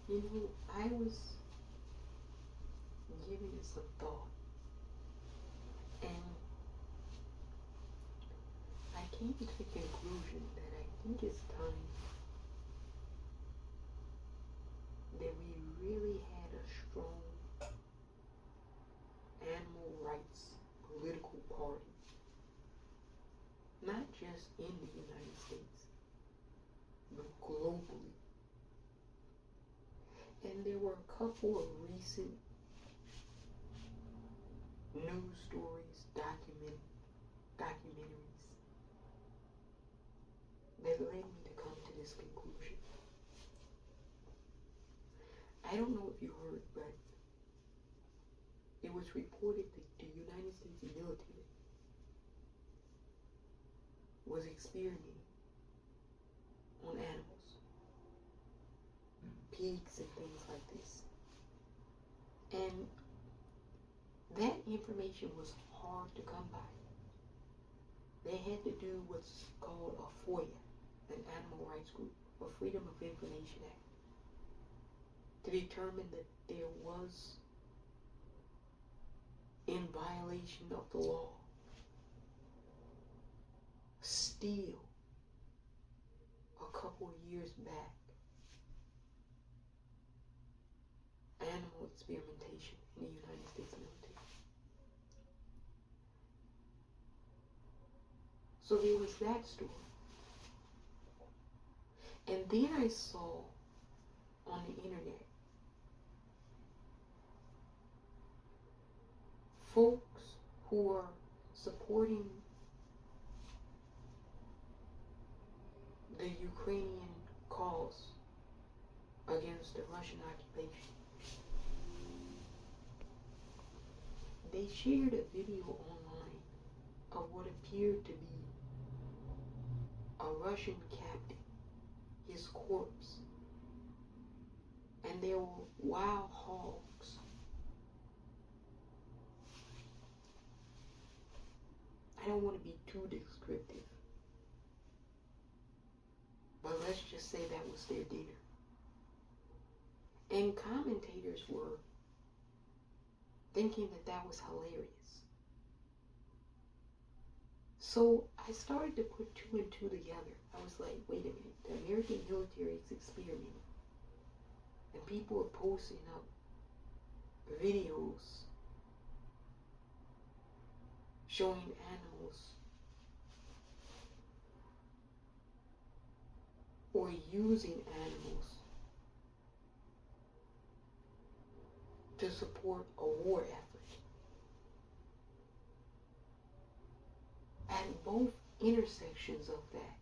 I was giving it some thought, and I came to the conclusion that I think it's time that we really had a strong animal rights political party, not just in the United States, but globally. And there were a couple of recent news stories, documentaries that led me to come to this conclusion. I don't know if you heard, but it was reported that the United States military was experimenting on animals, pigs and things like this. And that information was hard to come by. They had to do what's called a FOIA, an animal rights group, or Freedom of Information Act, to determine that there was in violation of the law still a couple of years back animal experimentation in the United States military. So there was that story. And then I saw on the internet folks who are supporting the Ukrainian cause against the Russian occupation. They shared a video online of what appeared to be a Russian captain, his corpse, and there were wild hogs. I don't want to be too descriptive, but let's just say that was their dinner. And commentators were thinking that that was hilarious. So I started to put two and two together. I was like, wait a minute, the American military is experimenting. And people are posting up videos showing animals or using animals to support a war effort. At both intersections of that,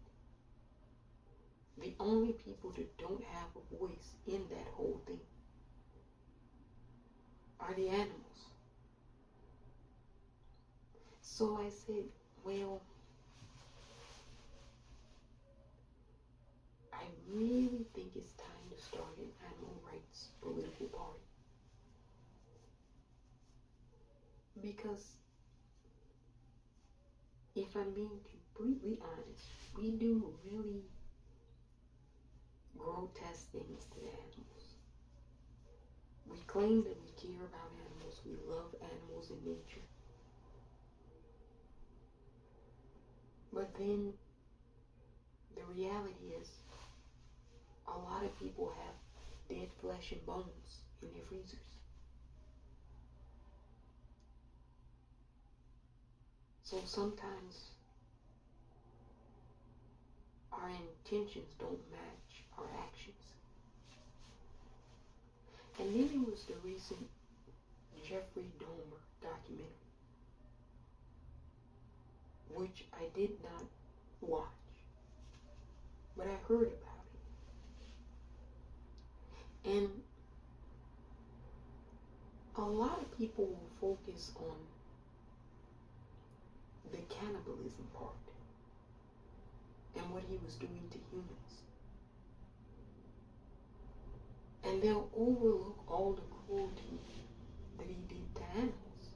the only people that don't have a voice in that whole thing are the animals. So I said, well, I really think it's time to start an animal rights political party. Because if I'm being completely honest, we do really grotesque things to animals. We claim that we care about animals, we love animals in nature. But then the reality is a lot of people have dead flesh and bones in their freezers. So sometimes our intentions don't match our actions. And then there was the recent Jeffrey Dahmer documentary, which I did not watch, but I heard about it. And a lot of people will focus on the cannibalism part and what he was doing to humans. And they'll overlook all the cruelty that he did to animals.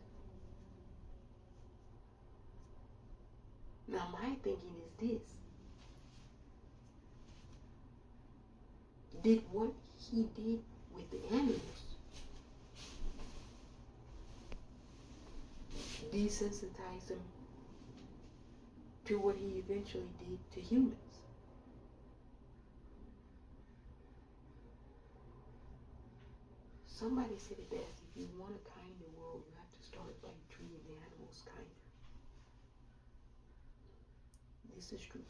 Now my thinking is this: did what he did with the animals, desensitize them to what he eventually did to humans. Somebody said it best: if you want a kinder world, you have to start by treating the animals kinder. This is true.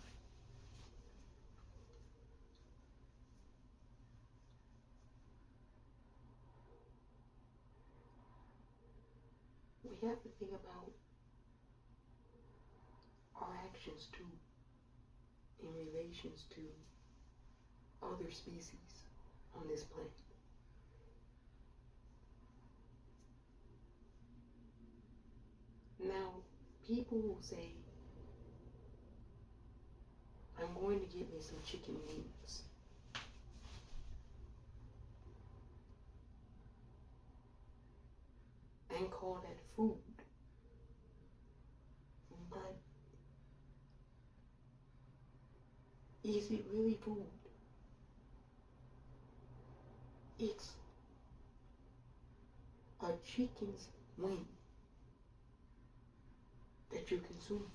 We have to think about our actions too in relations to other species on this planet. Now, people will say, I'm going to get me some chicken wings. And call that food. But is it really food? It's a chicken's wing that you consume.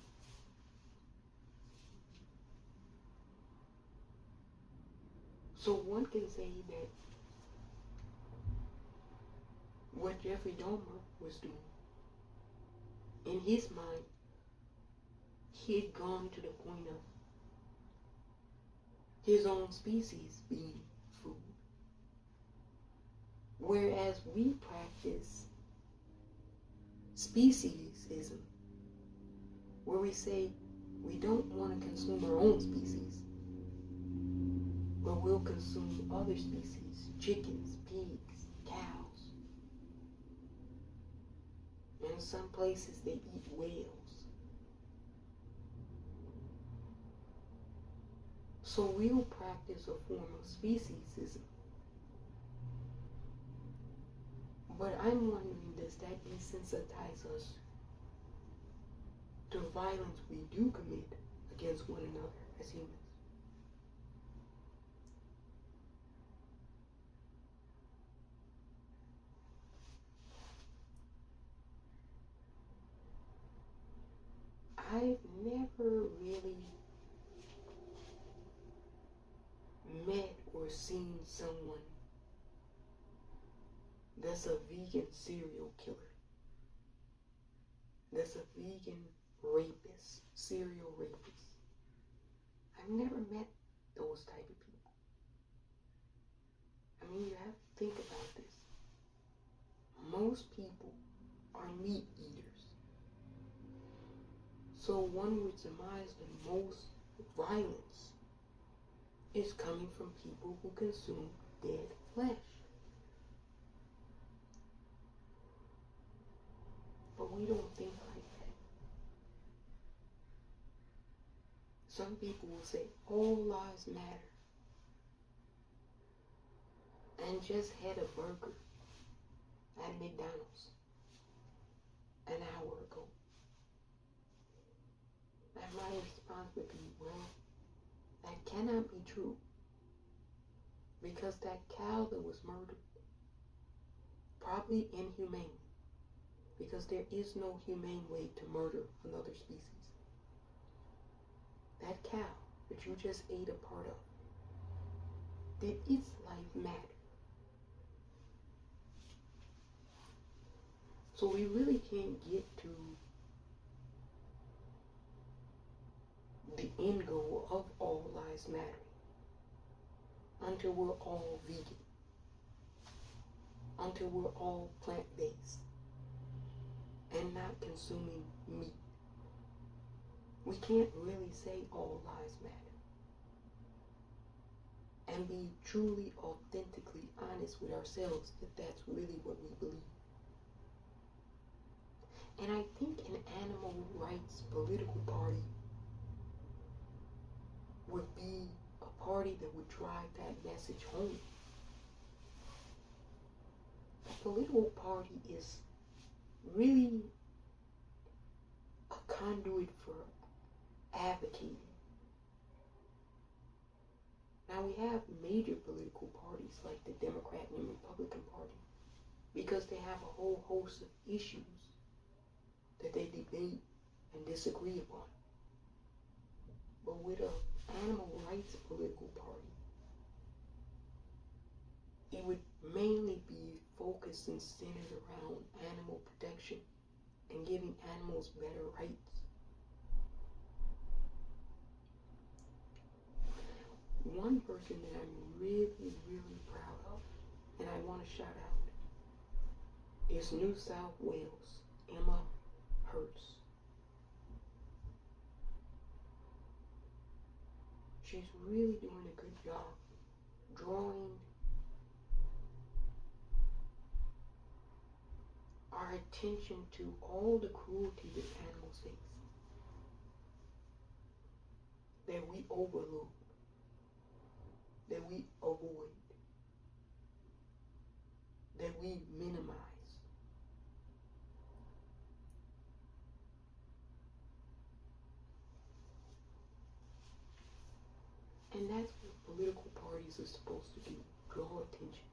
So one can say that what Jeffrey Dahmer was doing, in his mind, he had gone to the point of his own species being food. Whereas we practice speciesism, where we say we don't want to consume our own species, but we'll consume other species, chickens, pigs, cows. In some places they eat whales. So we'll practice a form of speciesism. But I'm wondering, does that desensitize us to violence we do commit against one another as humans? I've never really met or seen someone that's a vegan serial killer, that's a vegan rapist, serial rapist. I've never met those type of people. I mean, you have to think about this. Most people are meat eaters. So one would surmise that most violence is coming from people who consume dead flesh. But we don't think like that. Some people will say all lives matter and just had a burger at McDonald's an hour ago. And my response would be, well, that cannot be true, because that cow that was murdered, probably inhumane, because there is no humane way to murder another species. That cow that you just ate a part of, did its life matter? So we really can't get to the end goal of all lives mattering until we're all vegan, until we're all plant-based and not consuming meat. We can't really say all lives matter and be truly, authentically honest with ourselves if that's really what we believe. And I think an animal rights political party would be a party that would drive that message home. A political party is really a conduit for advocating. Now we have major political parties like the Democrat and the because they have a whole host of issues that they debate and disagree upon. But with an animal rights political party, it would mainly be focused and centered around animal protection and giving animals better rights. One person that I'm really, really proud of, and I want to shout out, is New South Wales, Emma Hurst. She's really doing a good job drawing our attention to all the cruelty that animals face, that we overlook, that we avoid, that we minimize. And that's what political parties are supposed to do, draw attention.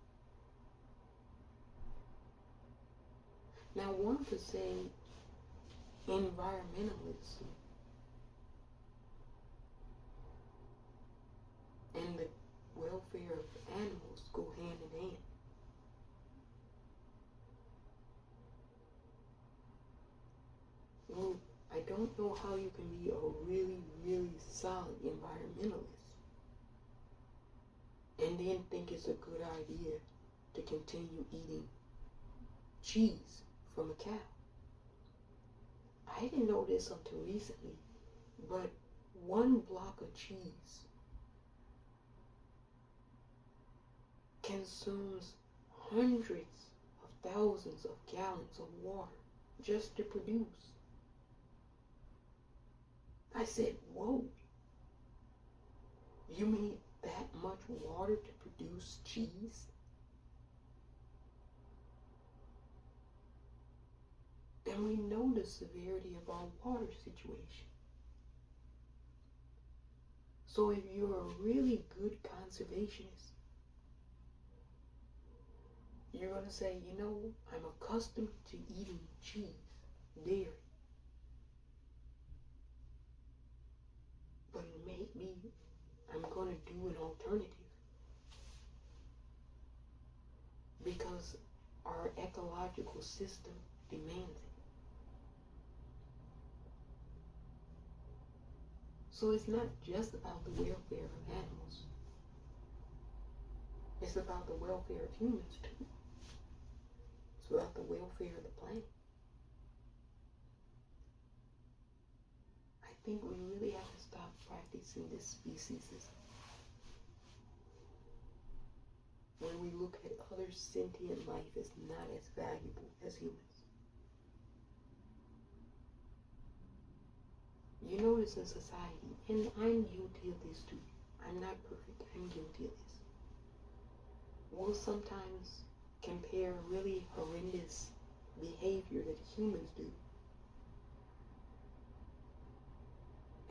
Now, one could say environmentalists and the welfare of animals go hand in hand. Well, I don't know how you can be a really, really solid environmentalist and then think it's a good idea to continue eating cheese from a cow. I didn't know this until recently, but one block of cheese consumes hundreds of thousands of gallons of water just to produce. I said, whoa, you need that much water to produce cheese? And we know the severity of our water situation. So if you're a really good conservationist, you're going to say, you know, I'm accustomed to eating cheese, dairy, but maybe I'm going to do an alternative because our ecological system demands it. So it's not just about the welfare of animals. It's about the welfare of humans too. It's about the welfare of the planet. I think we really have to stop practicing this speciesism. When we look at other sentient life as not as valuable as humans. You notice in society, and I'm guilty of this too. I'm not perfect, I'm guilty of this. We'll sometimes compare really horrendous behavior that humans do.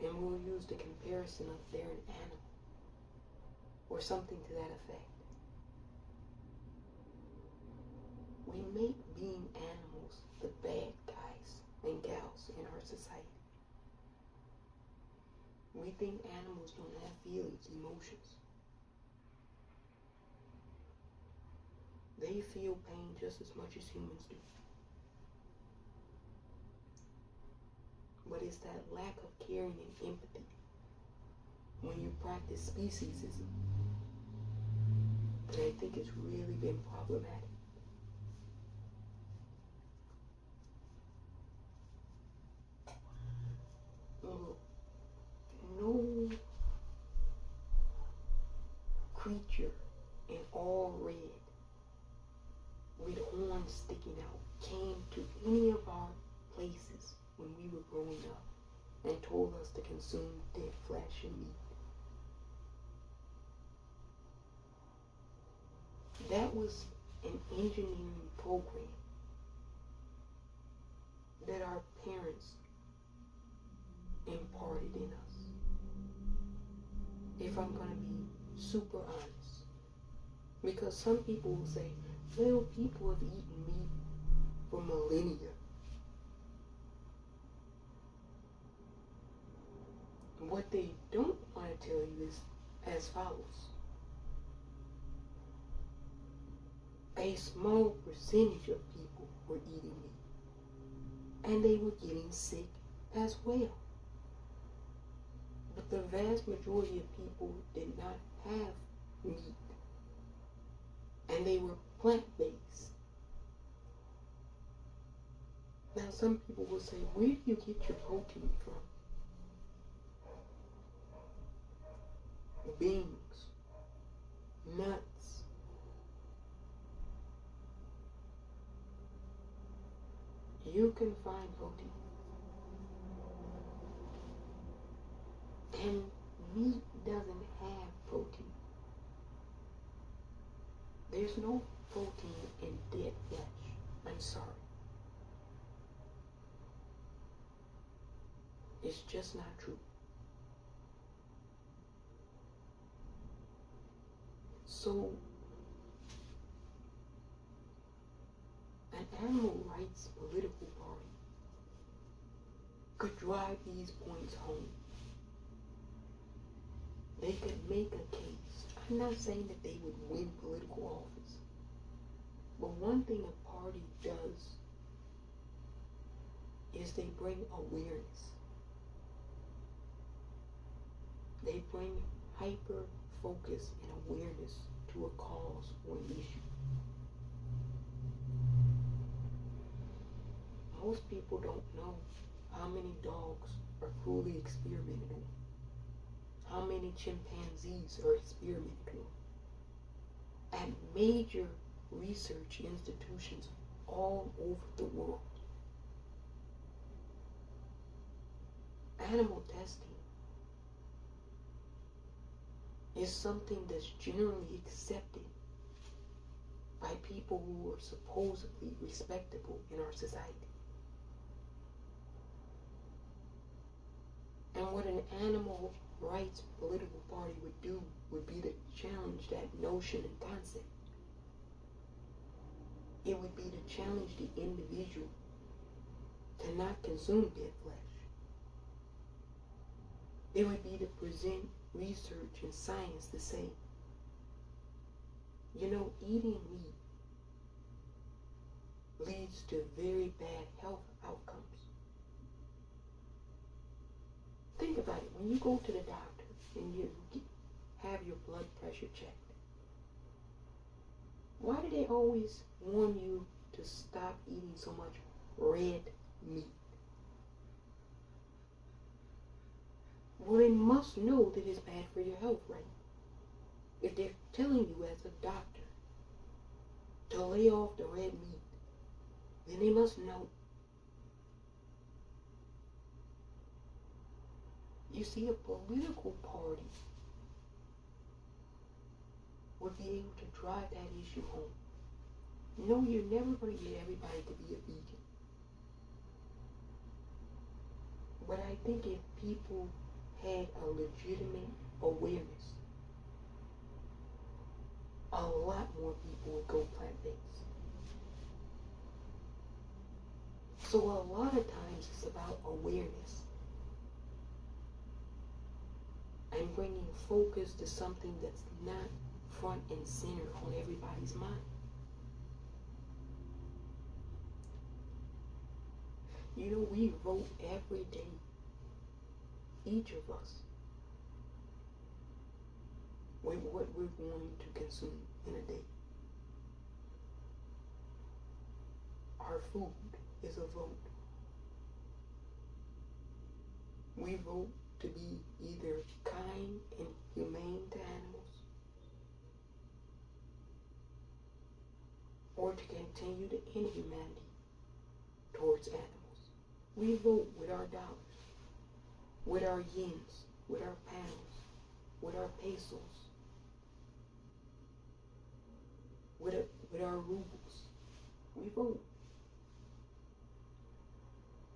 And we'll use the comparison of they're an animal or something to that effect. We make being animals the bad guys and gals in our society. We think animals don't have feelings, emotions. They feel pain just as much as humans do. But it's that lack of caring and empathy when you practice speciesism that I think has really been problematic. No creature in all red with horns sticking out came to any of our places when we were growing up and told us to consume dead flesh and meat. That was an engineering program that our parents imparted in us. If I'm going to be super honest. Because some people will say, Little people have eaten meat for millennia. What they don't want to tell you is as follows. A small percentage of people were eating meat, and they were getting sick as well. But the vast majority of people did not have meat, and they were plant-based. Now some people will say, where do you get your protein from? Beans, nuts. You can find protein. And meat doesn't have protein. There's no protein in dead flesh. I'm sorry. It's just not true. So, an animal rights political party could drive these points home. They could make a case. I'm not saying that they would win political office, but one thing a party does is they bring awareness. They bring hyper focus and awareness to a cause or an issue. Most people don't know how many dogs are cruelly experimented on, how many chimpanzees are experimented on at major research institutions all over the world. Animal testing is something that's generally accepted by people who are supposedly respectable in our society. And what an animal rights political party would do would be to challenge that notion and concept. It would be to challenge the individual to not consume dead flesh. It would be to present research and science to say, you know, eating meat leads to very bad health outcomes. Think about it. When you go to the doctor and you have your blood pressure checked, why do they always warn you to stop eating so much red meat? Well, they must know that it's bad for your health, right? If they're telling you as a doctor to lay off the red meat, then they must know. You see, a political party would be able to drive that issue home. No, you're never going to get everybody to be a vegan. But I think if people had a legitimate awareness, a lot more people would go plant-based. So a lot of times it's about awareness and bringing focus to something that's not front and center on everybody's mind. You know, we vote every day, each of us, with what we're going to consume in a day. Our food is a vote. We vote to be either kind and humane to animals, or to continue the inhumanity towards animals. We vote with our dollars, with our yens, with our pounds, with our pesos, with our rubles. We vote.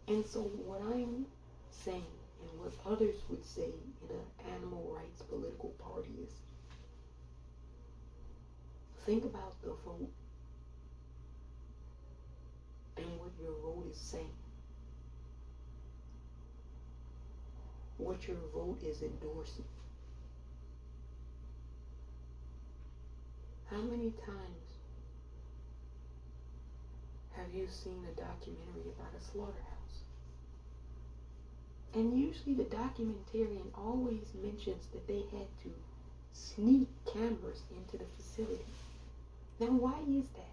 And so what I'm saying, and what others would say in an animal rights political party, is think about the vote your vote is saying, what your vote is endorsing. How many times have you seen a documentary about a slaughterhouse? And usually the documentarian always mentions that they had to sneak cameras into the facility. Now why is that?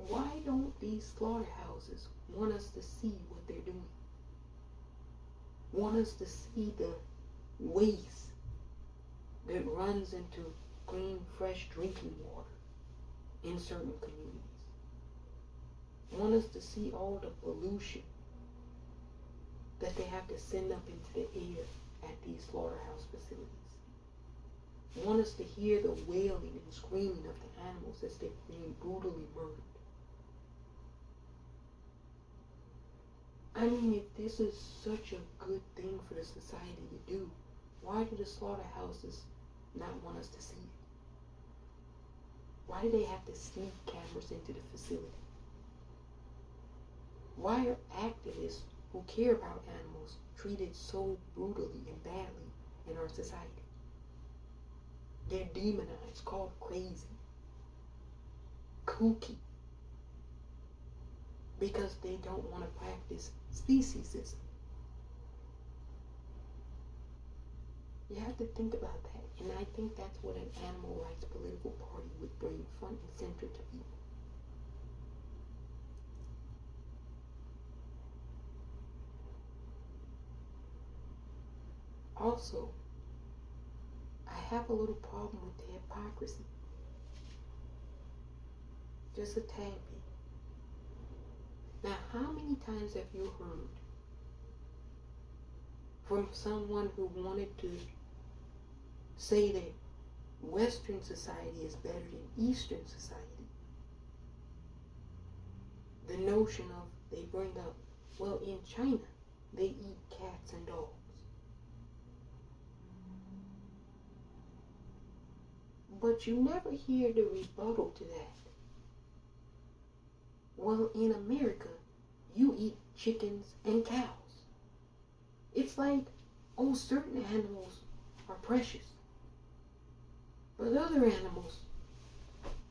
Why don't these slaughterhouses want us to see what they're doing? Want us to see the waste that runs into clean, fresh drinking water in certain communities? Want us to see all the pollution that they have to send up into the air at these slaughterhouse facilities? Want us to hear the wailing and screaming of the animals as they're being brutally murdered? I mean, if this is such a good thing for the society to do, why do the slaughterhouses not want us to see it? Why do they have to sneak cameras into the facility? Why are activists who care about animals treated so brutally and badly in our society? They're demonized, called crazy, kooky, because they don't want to practice speciesism. You have to think about that, and I think that's what an animal rights political party would bring front and center to people. Also, I have a little problem with the hypocrisy. Just a tad bit. Now, how many times have you heard from someone who wanted to say that Western society is better than Eastern society? The notion of, they bring up, well, in China, they eat cats and dogs. But you never hear the rebuttal to that. Well, in America, you eat chickens and cows. It's like, oh, certain animals are precious, but other animals,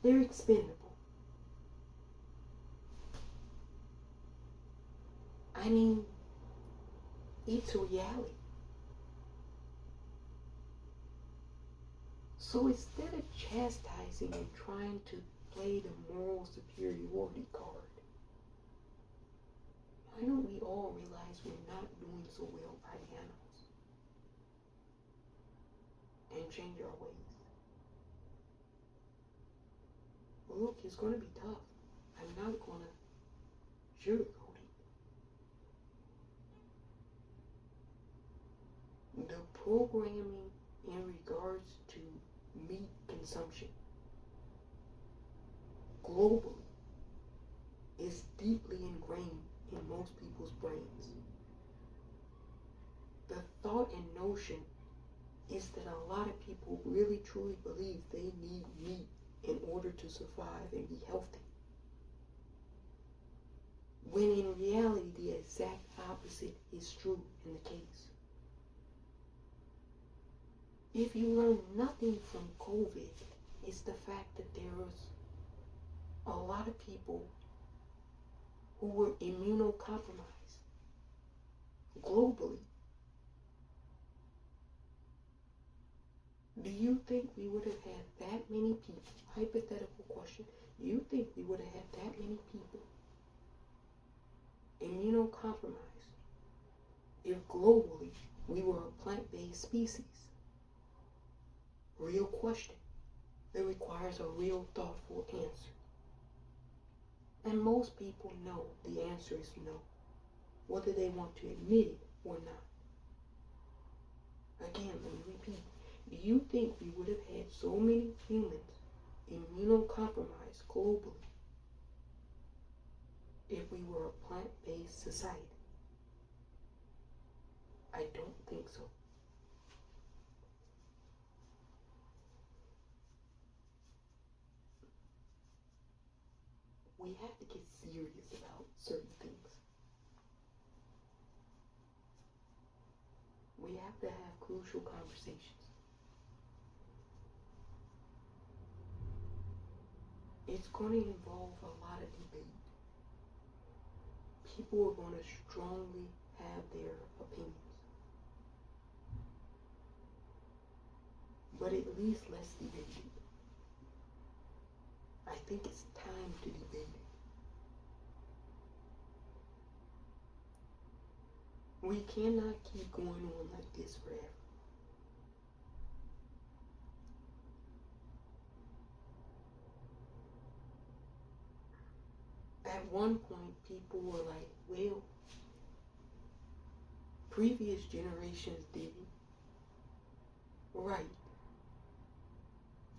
they're expendable. I mean, it's a reality. So instead of chastising and trying to play the moral superiority card, why don't we all realize we're not doing so well by the animals and change our ways? Look, it's going to be tough. I'm not going to sugarcoat it. The programming in regards to meat consumption globally is deeply ingrained in most people's brains. The thought and notion is that a lot of people really truly believe they need meat in order to survive and be healthy, when in reality the exact opposite is true in the case. If you learn nothing from COVID, it's the fact that there was a lot of people who were immunocompromised globally. Do you think we would have had that many people, hypothetical question, do you think we would have had that many people immunocompromised if globally we were a plant-based species? Real question that requires a real thoughtful answer. And most people know the answer is no, whether they want to admit it or not. Again, let me repeat. Do you think we would have had so many humans immunocompromised globally if we were a plant-based society? I don't think so. we have to get serious about certain things. We have to have crucial conversations. It's going to involve a lot of debate. People are going to strongly have their opinions. But at least let's debate it. I think it's time to debate it. We cannot keep going on like this forever. At one point, people were like, well, previous generations did it. Right.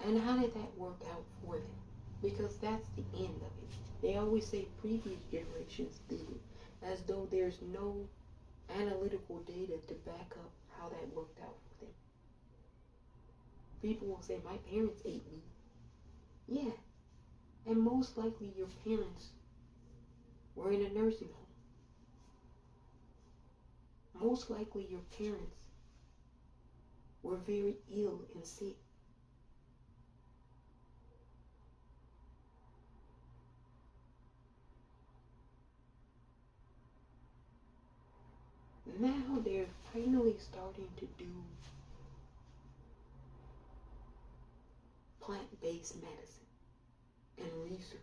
And how did that work out for them? Because that's the end of it. They always say previous generations did it, as though there's no analytical data to back up how that worked out for them. People will say, my parents ate me. Yeah. And most likely your parents were in a nursing home. Most likely your parents were very ill and sick. Now they're finally starting to do plant-based medicine and research.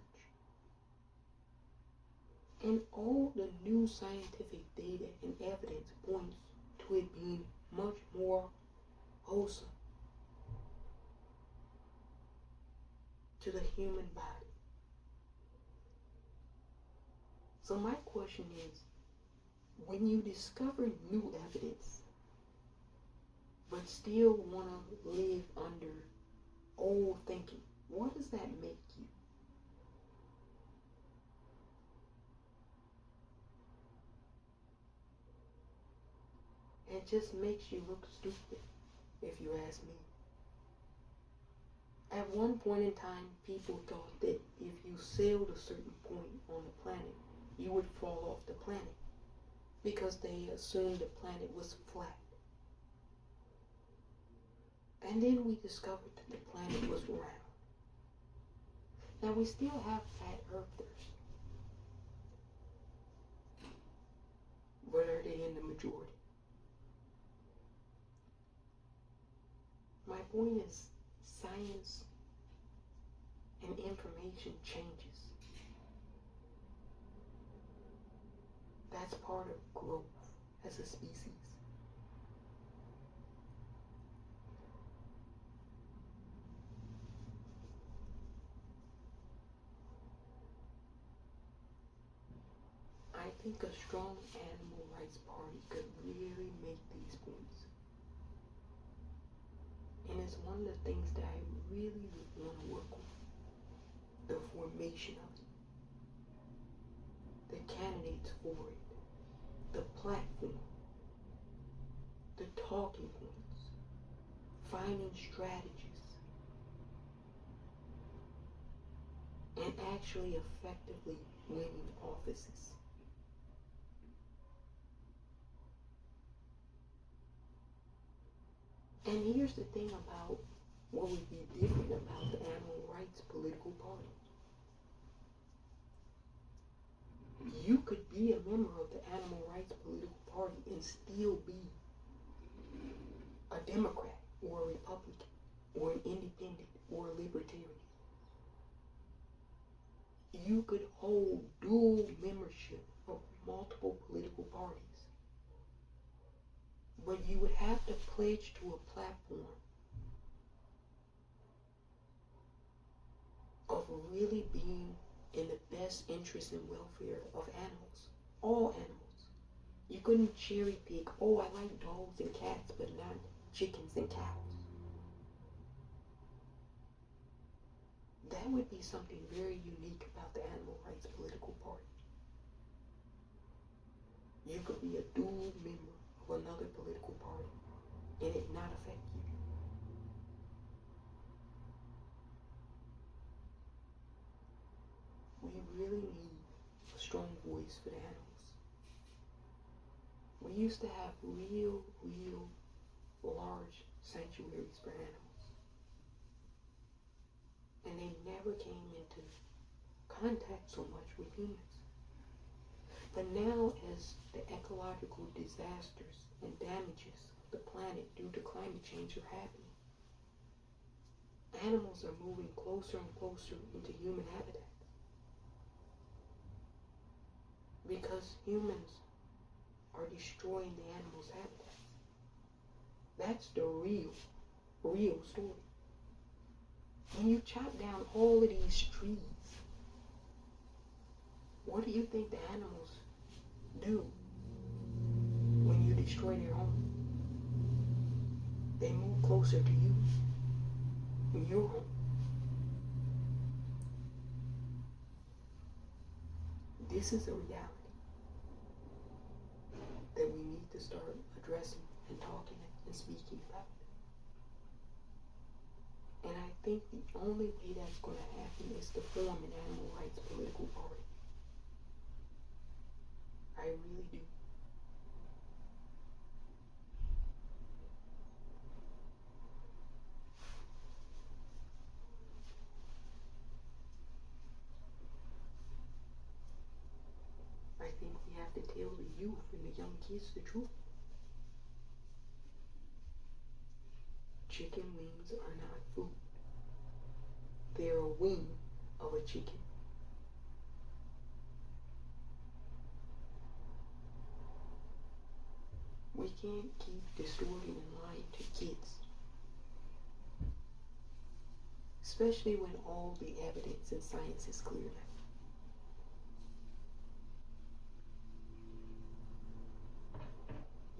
And all the new scientific data and evidence points to it being much more wholesome to the human body. So my question is, when you discover new evidence, but still want to live under old thinking, what does that make you? It just makes you look stupid, if you ask me. At one point in time, people thought that if you sailed a certain point on the planet, you would fall off the planet, because they assumed the planet was flat. And then we discovered that the planet was round. Now we still have flat earthers, but are they in the majority? My point is, science and information changes. That's part of growth as a species. I think a strong animal rights party could really make these points. And it's one of the things that I really want to work on. The formation of it. The candidates for it. The platform. The talking points. Finding strategies. And actually effectively winning offices. And here's the thing about what would be different about the animal rights political party. You could be a member of the animal rights political party and still be a Democrat or a Republican or an independent or a libertarian. You could hold dual membership of multiple political parties. But you would have to pledge to a platform of really being in the best interest and welfare of animals. All animals. You couldn't cherry pick, oh, I like dogs and cats, but not chickens and cows. That would be something very unique about the animal rights political party. You could be a dual member of another political party and it not affect you. We we really need a strong voice for the animals. We used to have real large sanctuaries for animals. And they never came into contact so much with humans. But now, as the ecological disasters and damages of the planet due to climate change are happening, animals are moving closer and closer into human habitats. Because humans are destroying the animals' habitats. That's the real story. When you chop down all of these trees, what do you think the animals do when you destroy their home? They move closer to you, your home. This is a reality that we need to start addressing and talking and speaking about. And I think the only way that's going to happen is to form an animal rights political party. I really do. I think we have to tell the youth and the young kids the truth. Chicken wings are not food. They're a wing of a chicken. We can't keep distorting and lying to kids. Especially when all the evidence and science is clear now.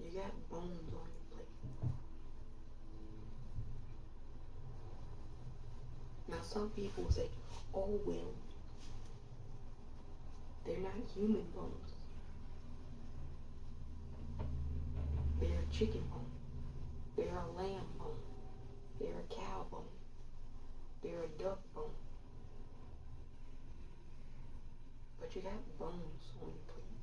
You got bones on your plate. Now some people say, oh well, they're not human bones. They're a chicken bone. They're a lamb bone. They're a cow bone. They're a duck bone. But you got bones on your plate.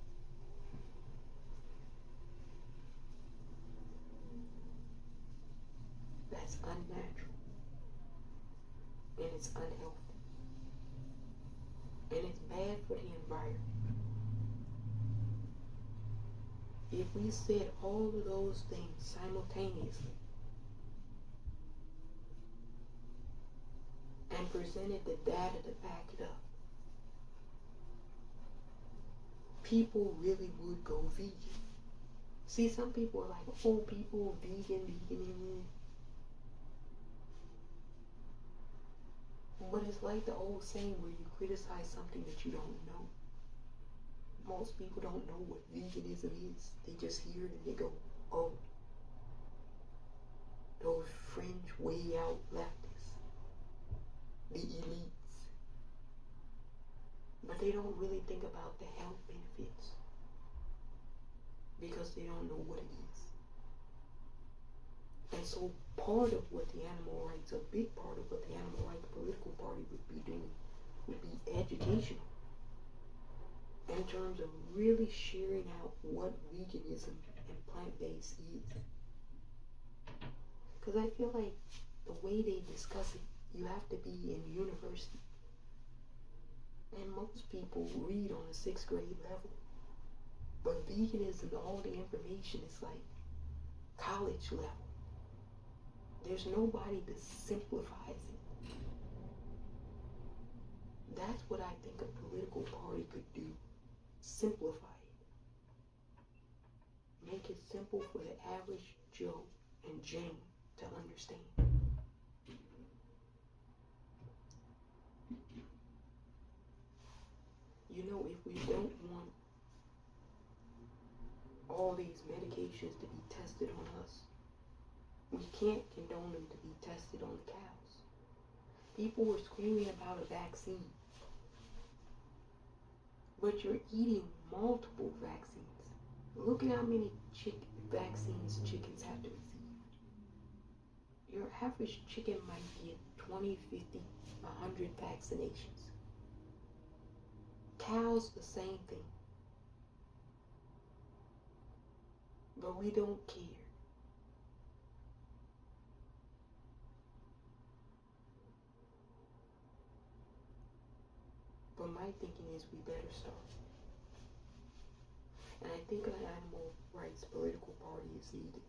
That's unnatural. And it's unhealthy. And it's bad for the environment. If we said all of those things simultaneously and presented the data to back it up, people really would go vegan. See, some people are like, oh, people vegan. But it's like the old saying where you criticize something that you don't know. Most people don't know what veganism is. They just hear it and they go, oh, those fringe way out leftists, the elites. But they don't really think about the health benefits because they don't know what it is. And so part of what the animal rights, a big part of what the animal rights political party would be doing would be educational. In terms of really sharing out what veganism and plant-based is. Because I feel like the way they discuss it, you have to be in university. And most people read on a 6th grade level. But veganism, all the information is like college level. There's nobody that simplifies it. That's what I think a political party could do. Simplify it. Make it simple for the average Joe and Jane to understand. You know, if we don't want all these medications to be tested on us, we can't condone them to be tested on the cows. People were screaming about a vaccine. But you're eating multiple vaccines. Look at how many vaccines chickens have to receive. Your average chicken might get 20, 50, 100 vaccinations. Cows, the same thing. But we don't care. But my thinking is we better start. And I think an animal rights political party is needed.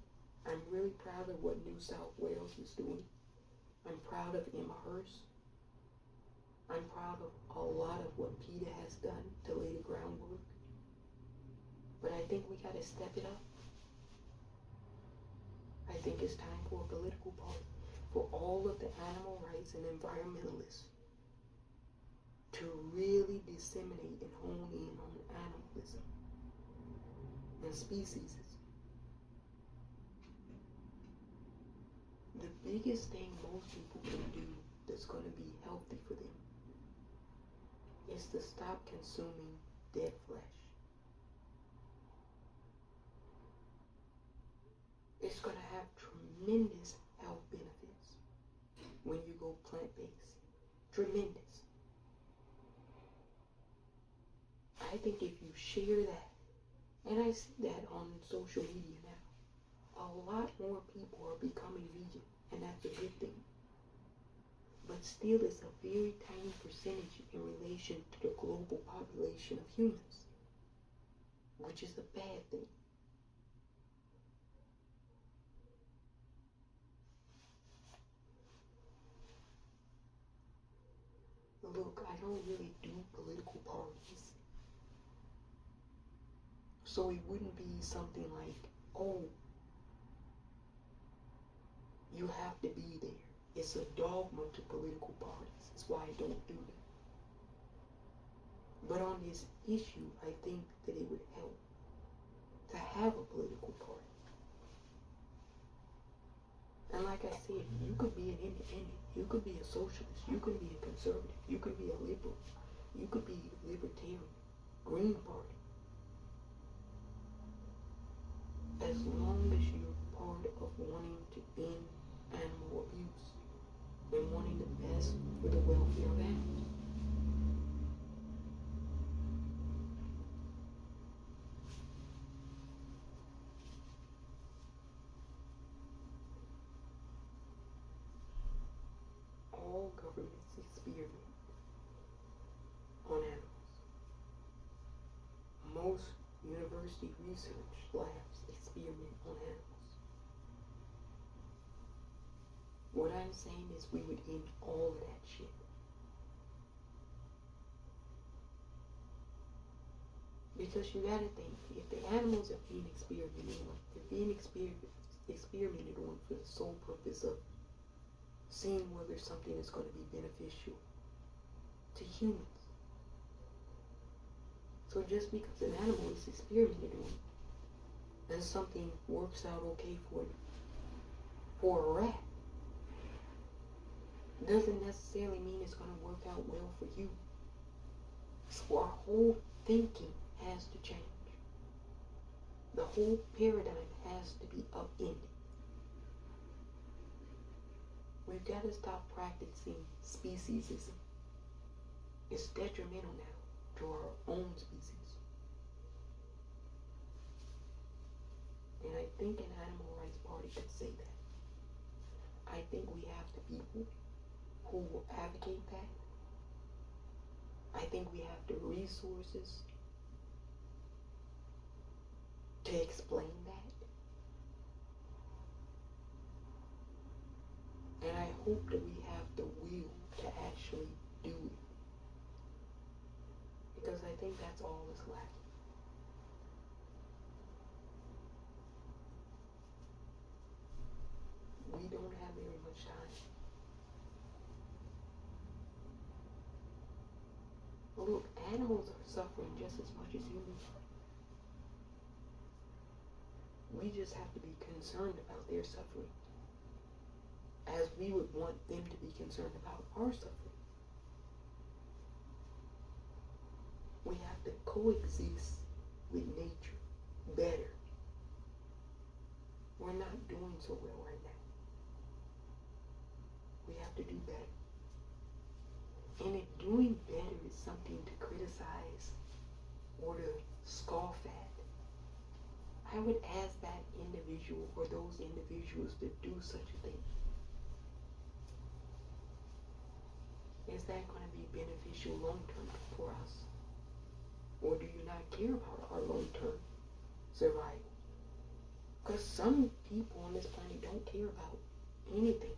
I'm really proud of what New South Wales is doing. I'm proud of Emma Hurst. I'm proud of a lot of what PETA has done to lay the groundwork. But I think we got to step it up. I think it's time for a political party for all of the animal rights and environmentalists to really disseminate and hone in on animalism and speciesism. The biggest thing most people can do that's going to be healthy for them is to stop consuming dead flesh. It's going to have tremendous health benefits when you go plant-based. Tremendous. I think if you share that, and I see that on social media now, a lot more people are becoming vegan, and that's a good thing. But still, it's a very tiny percentage in relation to the global population of humans, which is a bad thing. Look, I don't really do political parties. So it wouldn't be something like, oh, you have to be there. It's a dogma to political parties. That's why I don't do it. But on this issue, I think that it would help to have a political party. And like I said, you could be an independent, you could be a socialist, you could be a conservative, you could be a liberal, you could be libertarian, Green Party. As long as you're part of wanting to end animal abuse and wanting the best for the welfare of animals. All governments experiment on animals. Most university research labs experiment on animals. What I'm saying is we would end all of that shit. Because you gotta think, if the animals are being experimented on, they're being experimented on for the sole purpose of seeing whether something is going to be beneficial to humans. So just because an animal is experimented on and something works out okay for a rat, doesn't necessarily mean it's going to work out well for you. So our whole thinking has to change. The whole paradigm has to be upended. We've got to stop practicing speciesism. It's detrimental now to our own species. And I think an animal rights party could say that. I think we have the people who will advocate that. I think we have the resources to explain that. And I hope that we have the will to actually do it. Because I think that's all that's lacking. We don't have very much time. Look, animals are suffering just as much as humans are. We just have to be concerned about their suffering, as we would want them to be concerned about our suffering. We have to coexist with nature better. We're not doing so well right now. We have to do better. And if doing better is it something to criticize or to scoff at, I would ask that individual or those individuals to do such a thing. Is that going to be beneficial long term for us? Or do you not care about our long term survival? Because some people on this planet don't care about anything.